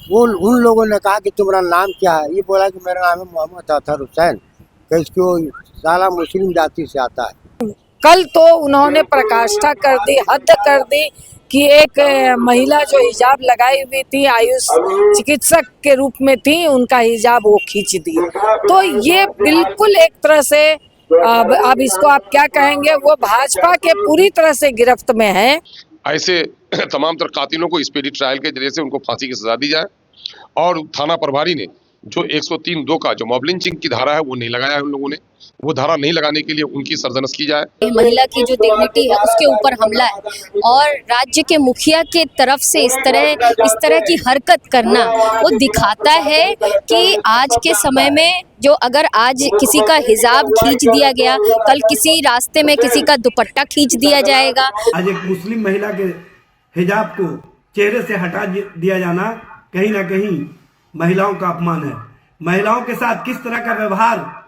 वो उन लोगों ने कहा कि तुम्हारा नाम क्या है, ये बोला कि मेरा नाम है मोहम्मद अतहर हुसैन, कि इसको साला मुस्लिम जाति से आता है। कल तो उन्होंने प्रकाष्ठा कर दी, हद कर दी कि एक महिला जो हिजाब लगाई हुई थी, आयुष चिकित्सक के रूप में थी, उनका हिजाब वो खींच दी। तो ये बिल्कुल एक तरह से अब इसको आप क्या कहेंगे, वो भाजपा के पूरी तरह से गिरफ्त में है। ऐसे तमाम तर कातिलों को स्पीडी ट्रायल के जरिए से उनको फांसी की सजा दी जाए और थाना प्रभारी ने जो 103(2) का जो मॉब लिंचिंग की धारा है वो नहीं लगाया है, उन लोगों ने वो धारा नहीं लगाने के लिए उनकी सरजनस की जाए। महिला की जो डिग्निटी है उसके ऊपर हमला है और राज्य के मुखिया के तरफ से इस तरह की हरकत करना वो दिखाता है कि आज के समय में जो अगर आज किसी का हिजाब खींच दिया गया, कल किसी रास्ते में किसी का दुपट्टा खींच दिया जाएगा। आज एक मुस्लिम महिला के हिजाब को चेहरे से हटा दिया जाना कहीं ना कहीं महिलाओं का अपमान है। महिलाओं के साथ किस तरह का व्यवहार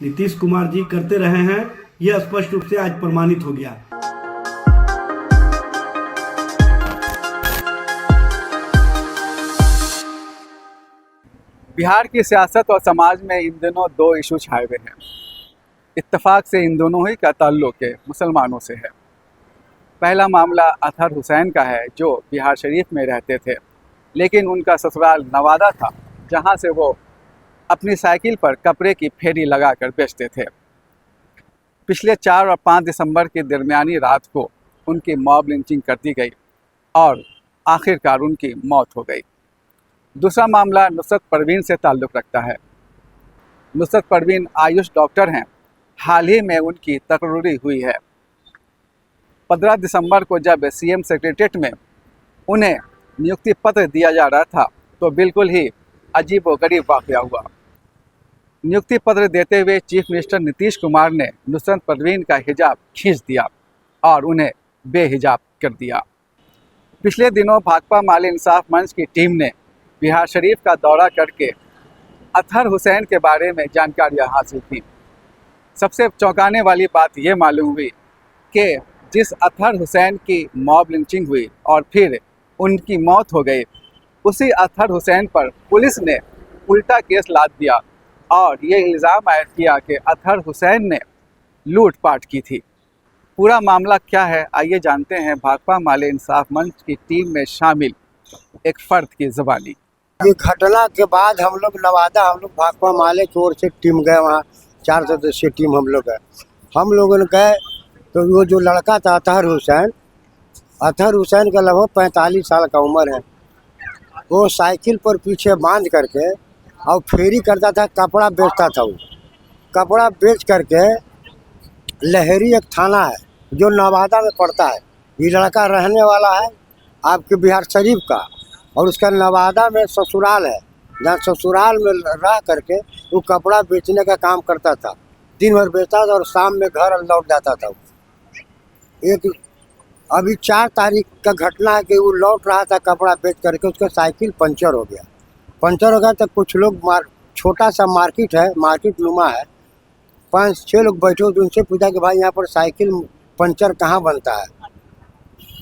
नीतीश कुमार जी करते रहे हैं, यह स्पष्ट रूप से आज प्रमाणित हो गया। बिहार की सियासत और समाज में इन दिनों दो इशू छाए हुए हैं। इत्तेफाक से इन दोनों ही का ताल्लुक मुसलमानों से है। पहला मामला अतहर हुसैन का है, जो बिहार शरीफ में रहते थे, लेकिन उनका ससुराल नवादा था, जहां से वो अपनी साइकिल पर कपड़े की फेरी लगाकर बेचते थे। पिछले 4 और 5 दिसंबर की दरमियानी रात को उनकी मॉब लिंचिंग कर दी गई और आखिरकार उनकी मौत हो गई। दूसरा मामला नुसरत परवीन से ताल्लुक़ रखता है। नुसरत परवीन आयुष डॉक्टर हैं। हाल ही में उनकी तकरीरी हुई है। 15 दिसंबर को जब सीएम सेक्रेटरीट में उन्हें नियुक्ति पत्र दिया जा रहा था, तो बिल्कुल ही अजीब व गरीब वाक़या हुआ। नियुक्ति पत्र देते हुए चीफ मिनिस्टर नीतीश कुमार ने नुसरत परवीन का हिजाब खींच दिया और उन्हें बेहिजाब कर दिया। पिछले दिनों भाकपा माले इंसाफ मंच की टीम ने बिहार शरीफ का दौरा करके अतहर हुसैन के बारे में जानकारियां हासिल की। सबसे चौंकाने वाली बात ये मालूम हुई कि जिस अतहर हुसैन की मॉब लिंचिंग हुई और फिर उनकी मौत हो गई, उसी अतहर हुसैन पर पुलिस ने उल्टा केस लाद दिया और ये इल्ज़ाम आयद किया कि अतहर हुसैन ने लूटपाट की थी। पूरा मामला क्या है, आइए जानते हैं भाकपा माले इंसाफ मंच की टीम में शामिल एक फ़र्द की ज़बानी। ये घटना के बाद हम लोग नवादा, हम लोग भाकपा माले की ओर से टीम गए, वहाँ 4 सदस्यीय टीम हम लोग गए। हम लोगों ने गए तो वो जो लड़का था अतहर हुसैन का लगभग 45 साल का उम्र है। वो साइकिल पर पीछे बांध करके और फेरी करता था, कपड़ा बेचता था। वो कपड़ा बेच करके लहरी एक थाना है जो नवादा में पड़ता है। ये लड़का रहने वाला है आपके बिहार शरीफ का, और उसका नवादा में ससुराल है, जहाँ ससुराल में रह करके वो कपड़ा बेचने का काम करता था। दिन भर बेचता था और शाम में घर लौट जाता था। एक अभी 4 तारीख का घटना है कि वो लौट रहा था कपड़ा बेच करके, उसका साइकिल पंचर हो गया। तो कुछ लोग छोटा सा मार्केट है, मार्केट नुमा है, 5-6 लोग बैठे हो, तो उनसे पूछा कि भाई यहाँ पर साइकिल पंचर कहाँ बनता है।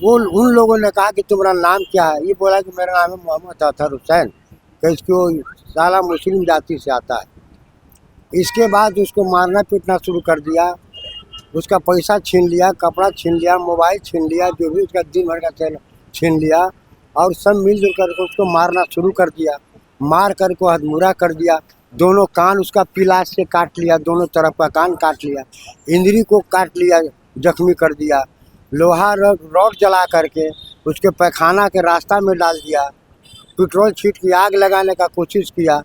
वो उन लोगों ने कहा कि तुम्हारा नाम क्या है, ये बोला कि मेरा नाम है मोहम्मद अतहर हुसैन, कि इसको साला मुस्लिम जाति से आता है। इसके बाद उसको मारना पीटना शुरू कर दिया, उसका पैसा छीन लिया, कपड़ा छीन लिया, मोबाइल छीन लिया, जो भी उसका दिन भर का तेल छीन लिया, और सब मिलजुल करके उसको मारना शुरू कर दिया। मार करके हथमुरा कर दिया। दोनों कान उसका पिलास से काट लिया, दोनों तरफ का कान काट लिया, इंद्री को काट लिया, जख्मी कर दिया। लोहा रॉड जला करके उसके पैखाना के रास्ता में डाल दिया। पेट्रोल छीट के आग लगाने का कोशिश किया।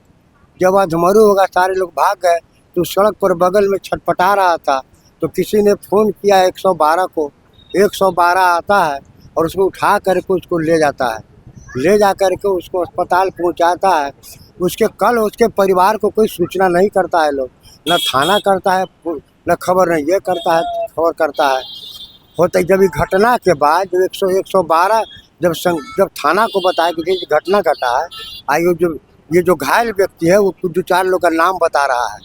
जब अधमरू होगा सारे लोग भाग गए, तो सड़क पर बगल में छटपटा रहा था, तो किसी ने फ़ोन किया 112 को। 112 आता है और उसको उठा करके उसको ले जाता है, ले जा करके उसको अस्पताल पहुंचाता है। उसके कल उसके परिवार को कोई सूचना नहीं करता है लोग, न थाना करता है, न खबर नहीं ये करता है, खबर करता है। होता जब ये घटना के बाद जब 112 जब थाना को बताया कि ये घटना घटा है, आइए ये जो घायल व्यक्ति है वो 2-4 लोग का नाम बता रहा है।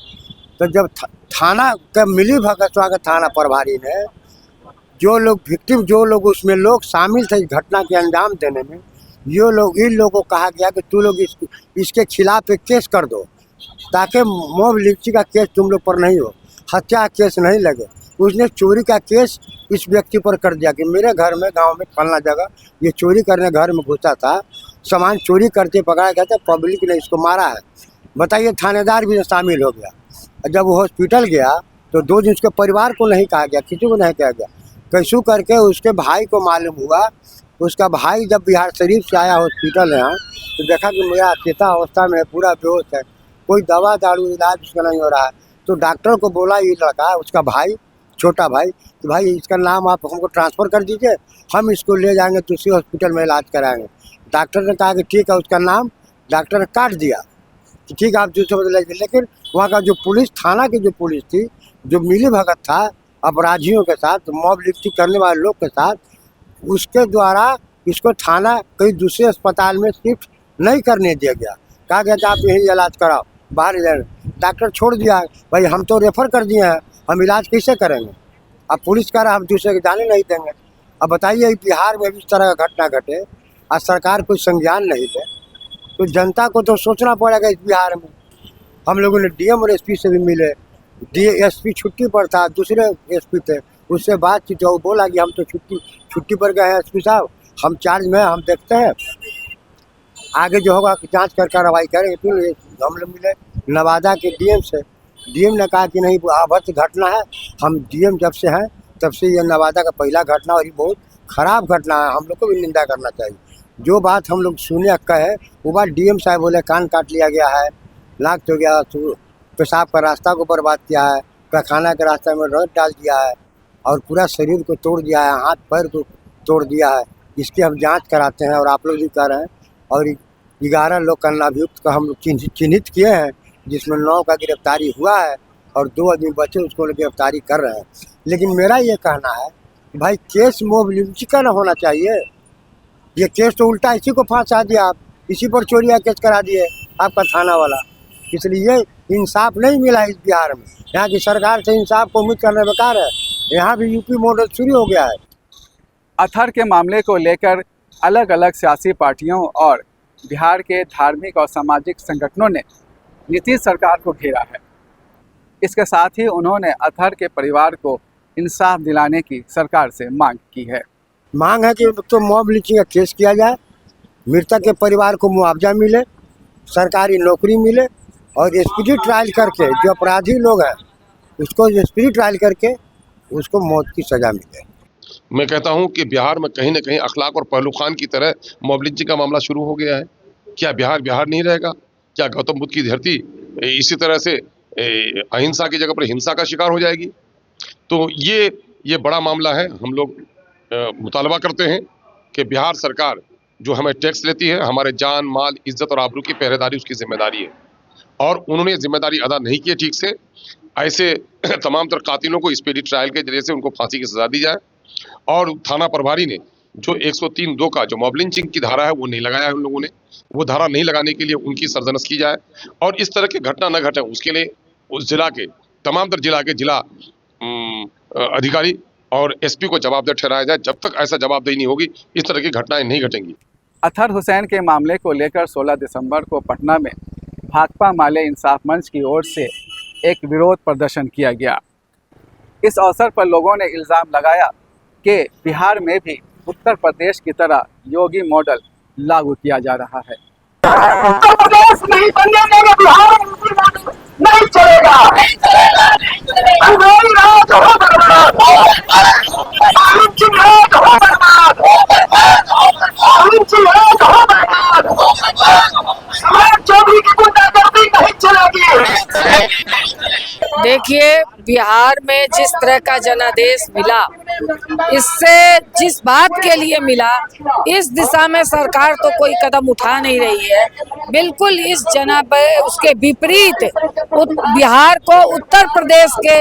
तो जब थाना का मिली भगत स्वागत थाना प्रभारी ने जो लोग विक्टिम, जो लोग उसमें लोग शामिल थे इस घटना के अंजाम देने में, ये लोग इन लोगों को कहा गया कि तू लोग इसके खिलाफ एक केस कर दो ताकि मॉब लिंचिंग का केस तुम लोग पर नहीं हो, हत्या का केस नहीं लगे। उसने चोरी का केस इस व्यक्ति पर कर दिया कि मेरे घर में गांव में फलना जगह ये चोरी करने घर में घुसा था, सामान चोरी करते पकड़ा गया था, पब्लिक ने इसको मारा है। बताइए, थानेदार भी शामिल हो गया। जब वो हॉस्पिटल गया तो 2 दिन उसके परिवार को नहीं कहा गया, किसी को नहीं कहा गया। कैसू करके उसके भाई को मालूम हुआ। उसका भाई जब बिहार शरीफ से आया हॉस्पिटल यहाँ तो देखा कि मेरा चेता अवस्था में पूरा बेहोश है, कोई दवा दारू इलाज उसका नहीं हो रहा है। तो डॉक्टर को बोला ये लड़का, उसका भाई, छोटा भाई, कि भाई इसका नाम आप हमको ट्रांसफ़र कर दीजिए, हम इसको ले जाएंगे दूसरे हॉस्पिटल में इलाज कराएंगे। डॉक्टर ने कहा कि ठीक है, उसका नाम डॉक्टर ने काट दिया कि ठीक है आप दूसरे हॉस्पिटल ले जाइए। लेकिन वहाँ का जो पुलिस, थाना की जो पुलिस थी, जो मिली भगत था अपराधियों के साथ, मॉब लिंचिंग करने वाले लोग के साथ, उसके द्वारा इसको थाना कहीं दूसरे अस्पताल में शिफ्ट नहीं करने दिया गया। कहा गया था आप यही इलाज कराओ, बाहर इलाज। डॉक्टर छोड़ दिया, भाई हम तो रेफ़र कर दिए हैं, हम इलाज कैसे करेंगे? अब पुलिस कह रहा हम दूसरे के जाने नहीं देंगे। अब बताइए, बिहार में भी इस तरह का घटना घटे और सरकार कोई संज्ञान नहीं ले, तो जनता को तो सोचना पड़ेगा। इस बिहार में हम लोगों ने डीएम और एसपी से भी मिले, एसपी छुट्टी पर था, दूसरे एसपी थे, उससे बातचीत हो, बोला कि हम तो छुट्टी पर गए हैं एसपी साहब, हम चार्ज में, हम देखते हैं आगे जो होगा जांच कर कार्रवाई करेंगे। फिर हम लोग मिले नवादा के डीएम से, डीएम ने कहा कि नहीं अभद्र घटना है, हम डीएम जब से हैं तब से ये नवादा का पहला घटना और ये बहुत ख़राब घटना है, हम लोग को भी निंदा करना चाहिए। जो बात हम लोग सुने कहे वो बात डीएम साहब बोले कान काट लिया गया है, नाक हो गया, पेशाब का रास्ता को बर्बाद किया है, पैखाना के रास्ते में रद डाल दिया है और पूरा शरीर को तोड़ दिया है, हाथ पैर को तोड़ दिया है। इसकी हम जांच कराते हैं और आप लोग भी कर रहे हैं। और 11 लोग का अभियुक्त का हम लोग चिन्हित किए हैं, जिसमें 9 का गिरफ्तारी हुआ है और 2 आदमी बचे उसको गिरफ्तारी कर रहे हैं। लेकिन मेरा ये कहना है भाई, केस मॉब लिंचिंग का ना होना चाहिए। ये केस तो उल्टा इसी को फांसा दिया, आप इसी पर चोरी का केस करा दिए आपका थाना वाला। इसलिए इंसाफ नहीं मिला इस बिहार में। यहाँ की सरकार से इंसाफ को उम्मीद करना बेकार है। यहाँ भी यूपी मॉडल शुरू हो गया है। अतहर के मामले को लेकर अलग अलग सियासी पार्टियों और बिहार के धार्मिक और सामाजिक संगठनों ने नीतीश सरकार को घेरा है। इसके साथ ही उन्होंने अतहर के परिवार को इंसाफ दिलाने की सरकार से मांग की है। मांग है कि तो मॉब लिंचिंग का केस किया जाए, मृतक के परिवार को मुआवजा मिले, सरकारी नौकरी मिले और स्पीडी ट्रायल करके जो अपराधी लोग हैं उसको स्पीडी ट्रायल करके उसको मौत की सज़ा मिले। मैं कहता हूं कि बिहार में कहीं ना कहीं अखलाक और पहलू खान की तरह मॉब लिंचिंग का मामला शुरू हो गया है। क्या बिहार बिहार नहीं रहेगा? क्या गौतम बुद्ध की धरती इसी तरह से अहिंसा की जगह पर हिंसा का शिकार हो जाएगी? तो ये बड़ा मामला है। हम लोग मुतालबा करते हैं कि बिहार सरकार जो हमें टैक्स लेती है, हमारे जान माल इज्जत और आबरू की पहरेदारी उसकी जिम्मेदारी है और उन्होंने जिम्मेदारी अदा नहीं की है ठीक से। ऐसे तमाम तर कातिलों को स्पीडी ट्रायल के जरिए से उनको फांसी की सजा दी जाए और थाना प्रभारी ने जो 103(2) का जो मॉब लिंचिंग की धारा है वो नहीं लगाया है, उन लोगों ने वो धारा नहीं लगाने के लिए उनकी सरजनस की जाए और इस तरह की घटना न घटे उसके लिए उस जिला के तमाम तर जिला के अधिकारी और एसपी को जवाबदेह ठहराया जाए। जब तक ऐसा जवाबदेही नहीं होगी इस तरह की घटनाएं नहीं घटेंगी। अतहर हुसैन के मामले को लेकर 16 दिसंबर को पटना में भाकपा माले इंसाफ मंच की ओर से एक विरोध प्रदर्शन किया गया। इस अवसर पर लोगों ने इल्ज़ाम लगाया कि बिहार में भी उत्तर प्रदेश की तरह योगी मॉडल लागू किया जा रहा है। उत्तर प्रदेश नहीं बनने देंगे, बिहार नहीं चलेगा, अंग्रेजी राज हो बर्बाद, लिंचिंग राज हो बर्बाद, लिंचिंग राज हो बर्बाद, समाज चौधरी की गुंडागर्दी नहीं चलेगी। देखिए, बिहार में जिस तरह का जनादेश मिला, इससे जिस बात के लिए मिला, इस दिशा में सरकार तो कोई कदम उठा नहीं रही है। बिल्कुल इस उसके विपरीत बिहार को उत्तर प्रदेश के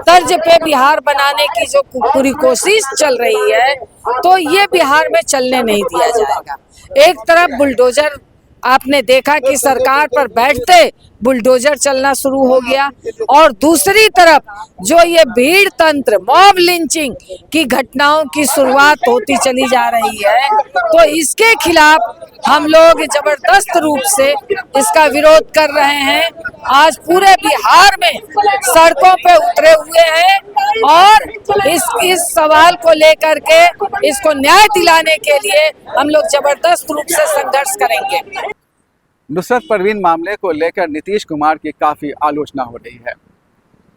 तर्ज पे बिहार बनाने की जो पूरी कोशिश चल रही है, तो ये बिहार में चलने नहीं दिया जाएगा। एक तरफ बुलडोजर आपने देखा कि सरकार पर बैठते बुलडोजर चलना शुरू हो गया। और दूसरी तरफ जो ये भीड़ तंत्र, मॉब लिंचिंग की घटनाओं की शुरुआत होती चली जा रही है, तो इसके खिलाफ हम लोग जबरदस्त रूप से इसका विरोध कर रहे हैं। आज पूरे बिहार में सड़कों पे उतरे हुए हैं और इस सवाल को लेकर के इसको न्याय दिलाने के लिए हम लोग जबरदस्त रूप से संघर्ष करेंगे। नुसरत परवीन मामले को लेकर नीतीश कुमार की काफ़ी आलोचना हो रही है।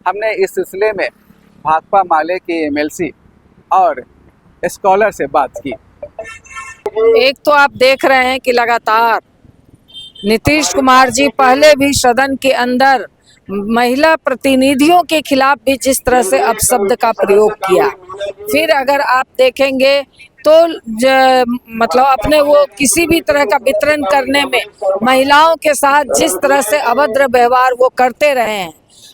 हमने इस सिलसिले में भाकपा माले के एमएलसी और स्कॉलर से बात की। एक तो आप देख रहे हैं कि लगातार नीतीश कुमार जी पहले भी सदन के अंदर महिला प्रतिनिधियों के खिलाफ भी जिस तरह से अपशब्द का प्रयोग किया, फिर अगर आप देखेंगे तो मतलब अपने वो किसी भी तरह का वितरण करने में महिलाओं के साथ जिस तरह से अभद्र व्यवहार वो करते रहे हैं।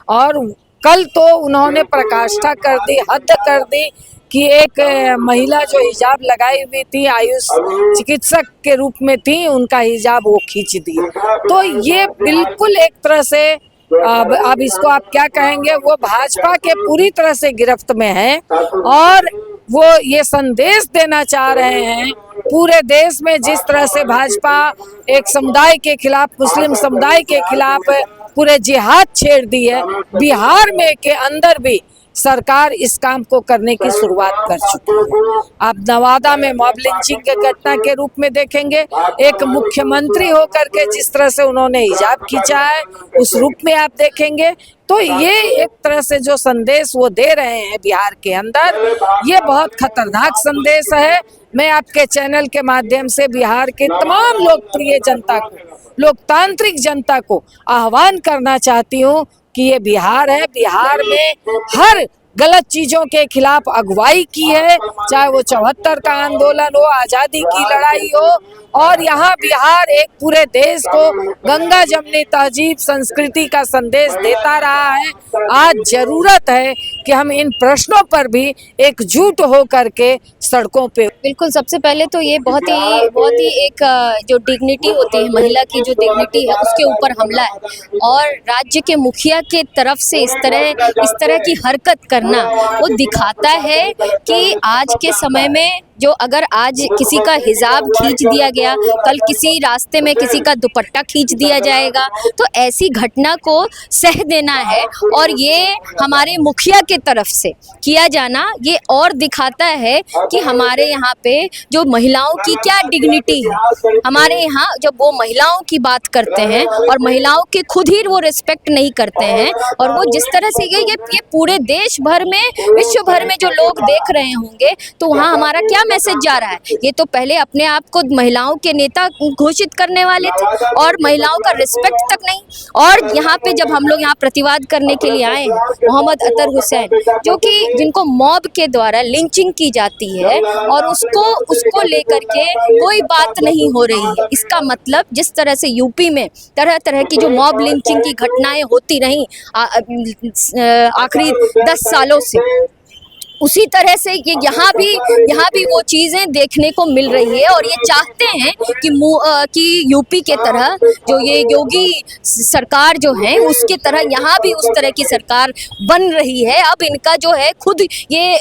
और कल तो उन्होंने प्रकाष्ठा कर दी, हद कर दी कि एक महिला जो हिजाब लगाई हुई थी, आयुष चिकित्सक के रूप में थी, उनका हिजाब वो खींच दी। तो ये बिल्कुल एक तरह से अब इसको आप क्या कहेंगे, वो भाजपा के पूरी तरह से गिरफ्त में है और वो ये संदेश देना चाह रहे हैं पूरे देश में जिस तरह से भाजपा एक समुदाय के खिलाफ, मुस्लिम समुदाय के खिलाफ पूरे जिहाद छेड़ दी है, बिहार में के अंदर भी सरकार इस काम को करने की शुरुआत कर चुकी है। आप नवादा में मॉब लिंचिंग के घटना के रूप में देखेंगे, एक मुख्यमंत्री होकर के जिस तरह से उन्होंने हिजाब खींचा है, उस रूप में आप देखेंगे। तो ये एक तरह से जो संदेश वो दे रहे हैं बिहार के अंदर, ये बहुत खतरनाक संदेश है। मैं आपके चैनल के माध्यम से बिहार के तमाम लोकप्रिय जनता को, लोकतांत्रिक जनता को आह्वान करना चाहती हूँ कि ये बिहार है, बिहार में हर गलत चीजों के खिलाफ अगुवाई की है, चाहे वो 74 का आंदोलन हो, आजादी की लड़ाई हो, और यहाँ बिहार एक पूरे देश को गंगा जमनी तहजीब संस्कृति का संदेश देता रहा है। आज जरूरत है कि हम इन प्रश्नों पर भी एकजुट हो करके सड़कों पे। बिल्कुल, सबसे पहले तो ये बहुत ही एक जो डिग्निटी होती है, महिला की जो डिग्निटी है, उसके ऊपर हमला है। और राज्य के मुखिया के तरफ से इस तरह की हरकत करना वो दिखाता है कि आज के समय में जो अगर आज किसी का हिजाब खींच दिया गया, कल किसी रास्ते में किसी का दुपट्टा खींच दिया जाएगा, तो ऐसी घटना को सह देना है। और ये हमारे मुखिया के तरफ से किया जाना ये और दिखाता है कि हमारे यहाँ पे जो महिलाओं की क्या डिग्निटी है। हमारे यहाँ जब वो महिलाओं की बात करते हैं और महिलाओं के खुद ही वो रिस्पेक्ट नहीं करते हैं, और वो जिस तरह से ये पूरे देश भर में, विश्व भर में जो लोग देख रहे होंगे, तो वहाँ हमारा क्या मैसेज जा रहा है। ये तो पहले अपने आप को महिलाओं के नेता घोषित करने वाले थे और महिलाओं का रिस्पेक्ट तक नहीं। और यहाँ पे जब हम लोग यहाँ प्रतिवाद करने के लिए आए हैं, मोहम्मद अतर हुसैन जो कि जिनको मॉब के द्वारा लिंचिंग की जाती है और उसको लेकर के कोई बात नहीं हो रही है। इसका मतलब जिस तरह से यूपी में तरह तरह की जो मॉब लिंचिंग की घटनाएं होती रहीं आखिरी 10 सालों से, उसी तरह से ये यहाँ भी वो चीज़ें देखने को मिल रही है। और ये चाहते हैं कि यूपी के तरह जो ये योगी सरकार जो है उसके तरह यहाँ भी उस तरह की सरकार बन रही है। अब इनका जो है खुद ये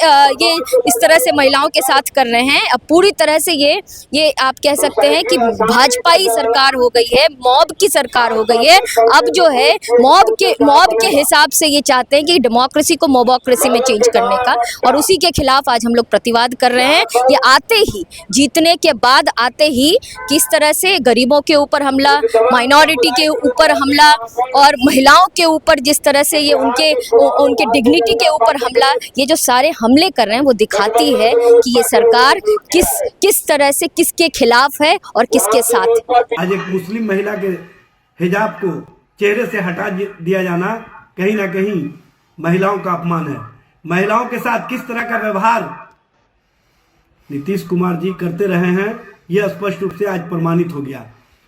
इस तरह से महिलाओं के साथ कर रहे हैं। अब पूरी तरह से ये आप कह सकते हैं कि भाजपाई सरकार हो गई है, मॉब की सरकार हो गई है। अब जो है मॉब के हिसाब से ये चाहते हैं कि डेमोक्रेसी को मोबोक्रेसी में चेंज करने का, और उसी के खिलाफ आज हम लोग प्रतिवाद कर रहे हैं। ये आते ही, जीतने के बाद आते ही किस तरह से गरीबों के ऊपर हमला, माइनॉरिटी के ऊपर हमला और महिलाओं के ऊपर जिस तरह से ये उनके डिग्निटी के ऊपर हमला, ये जो सारे हमले कर रहे हैं वो दिखाती है कि ये सरकार किस तरह से किसके खिलाफ है और किसके साथ। आज एक मुस्लिम महिला के हिजाब को चेहरे से हटा दिया जाना कहीं ना कहीं महिलाओं का अपमान है। महिलाओं के साथ किस तरह का व्यवहार नीतीश कुमार जी करते रहे हैं, यह स्पष्ट रूप से आज प्रमाणित हो गया।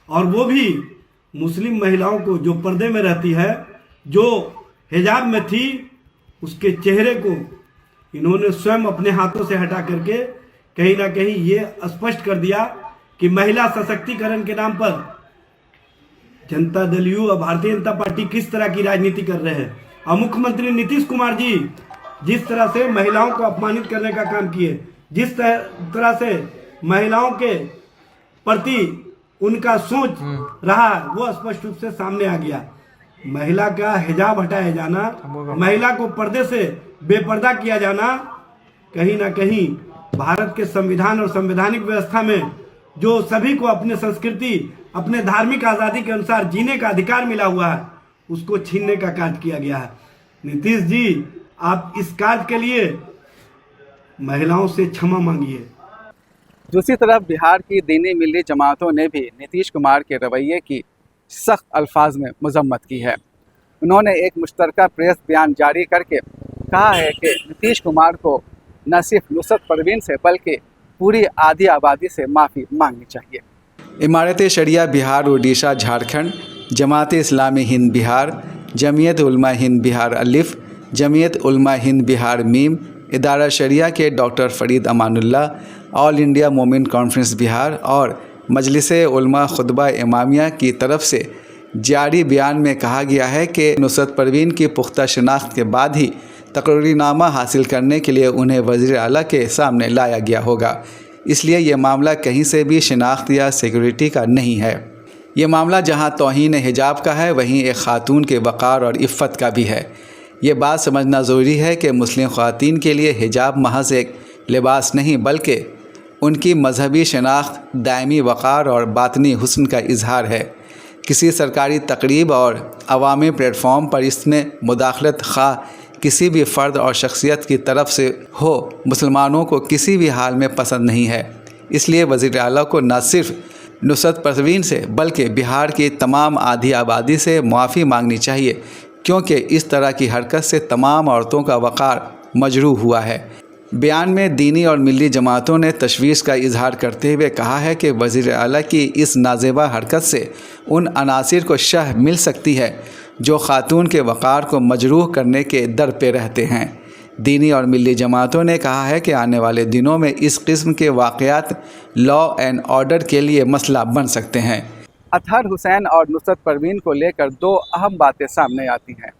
और वो भी मुस्लिम महिलाओं को जो पर्दे में रहती है, जो हिजाब में थी, उसके चेहरे को इन्होंने स्वयं अपने हाथों से हटा करके कहीं ना कहीं ये स्पष्ट कर दिया कि महिला सशक्तिकरण के नाम पर जनता दल यू और भारतीय जनता पार्टी किस तरह की राजनीति कर रहे हैं। और मुख्यमंत्री नीतीश कुमार जी जिस तरह से महिलाओं को अपमानित करने का काम किए, जिस तरह से महिलाओं के प्रति उनका सोच रहा, वो स्पष्ट रूप से सामने आ गया। महिला का हिजाब हटाया जाना, महिला को पर्दे से बेपर्दा किया जाना, कहीं ना कहीं भारत के संविधान और संवैधानिक व्यवस्था में जो सभी को अपने संस्कृति, अपने धार्मिक आज़ादी के अनुसार जीने का अधिकार मिला हुआ है, उसको छीनने का कार्य किया गया है। नीतीश जी, आप इस कार्य के लिए महिलाओं से क्षमा मांगिए। दूसरी तरफ बिहार की दीनी मिल्ली जमातों ने भी नीतीश कुमार के रवैये की सख्त अल्फाज में मजम्मत की है। उन्होंने एक मुश्तरका प्रेस बयान जारी करके कहा है कि नीतीश कुमार को न सिर्फ नुसरत परवीन से बल्कि पूरी आधी आबादी से माफ़ी मांगनी चाहिए। इमारत शरिया बिहार उड़ीसा झारखंड, जमात इस्लामी हिंद बिहार, जमीयत उलमा हिंद बिहार अलिफ, जमीयत उलमा हिंद बिहार मीम, इदारा शरिया के doctor Farid Amanullah, all India मोमिन कॉन्फ्रेंस बिहार और मजलिस उलमा खुतबा इमामिया की तरफ से जारी बयान में कहा गया है कि नुसरत परवीन की पुख्ता शनाख्त के बाद ही तकरीरनामा हासिल करने के लिए उन्हें वज़ीर आला के सामने लाया गया होगा। इसलिए ये मामला कहीं से भी शनाख्त या सिक्योरिटी का नहीं है। ये मामला जहां तौहीन हिजाब का है, वहीं एक ख़ातून के वक़ार और इफ़्फ़त का भी है। ये बात समझना ज़रूरी है कि मुस्लिम ख़वातीन के लिए हिजाब महज एक लिबास नहीं बल्कि उनकी मजहबी शनाख्त, दायमी वक़ार और बातनी हुस्न का इजहार है। किसी सरकारी तकरीब और अवामी प्लेटफॉर्म पर इसमें मुदाखलत खा किसी भी फ़र्द और शख्सियत की तरफ से हो, मुसलमानों को किसी भी हाल में पसंद नहीं है। इसलिए वज़ीर आला को न सिर्फ नुसरत परवीन से बल्कि बिहार की तमाम आधी आबादी से मुआफ़ी मांगनी चाहिए, क्योंकि इस तरह की हरकत से तमाम औरतों का वक़ार मजरूह हुआ है। बयान में दीनी और मिली जमातों ने तशवीश का इजहार करते हुए कहा है कि वज़ीर आला की इस नाज़ेबा हरकत से उन अनासिर को शह मिल सकती है जो ख़ातून के वक़ार को मजरूह करने के दर पे रहते हैं। दीनी और मिली जमातों ने कहा है कि आने वाले दिनों में इस किस्म के वाक़यात लॉ एंड ऑर्डर के लिए मसला बन सकते हैं। अतहर हुसैन और नुसरत परवीन को लेकर दो अहम बातें सामने आती हैं।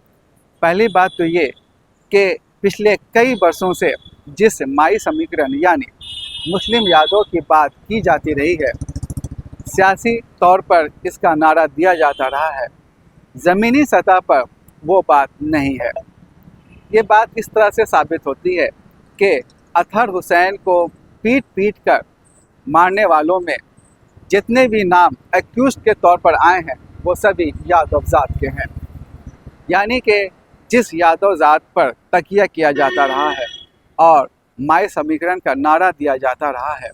पहली बात तो ये कि पिछले कई वर्षों से जिस माई समीकरण यानी मुस्लिम यादों की बात की जाती रही है, सियासी तौर पर इसका नारा दिया जाता रहा है, ज़मीनी सतह पर वो बात नहीं है। ये बात इस तरह से साबित होती है कि अतहर हुसैन को पीट पीट कर मारने वालों में जितने भी नाम एक्यूज़ के तौर पर आए हैं वो सभी यादव ज़ात के हैं। यानी कि जिस यादव ज़ात पर तकिया किया जाता रहा है और माई समीकरण का नारा दिया जाता रहा है,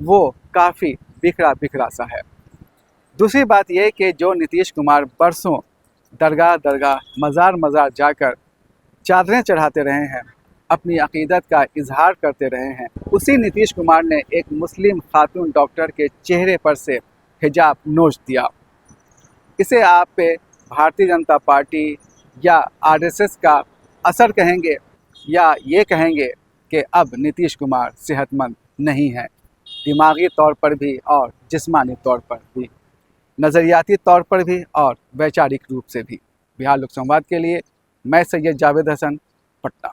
वो काफ़ी बिखरा बिखरा सा है। दूसरी बात यह कि जो नीतीश कुमार बरसों दरगाह दरगाह मज़ार मज़ार जाकर चादरें चढ़ाते रहे हैं, अपनी अक़ीदत का इजहार करते रहे हैं, उसी नीतीश कुमार ने एक मुस्लिम खातून डॉक्टर के चेहरे पर से हिजाब नोच दिया। इसे आप पे भारतीय जनता पार्टी या आरएसएस का असर कहेंगे या ये कहेंगे कि अब नीतीश कुमार सेहतमंद नहीं है, दिमागी तौर पर भी और जिस्मानी तौर पर भी, नज़रियाती तौर पर भी और वैचारिक रूप से भी। बिहार लोक संवाद के लिए मैं सैयद जावेद हसन, पटना।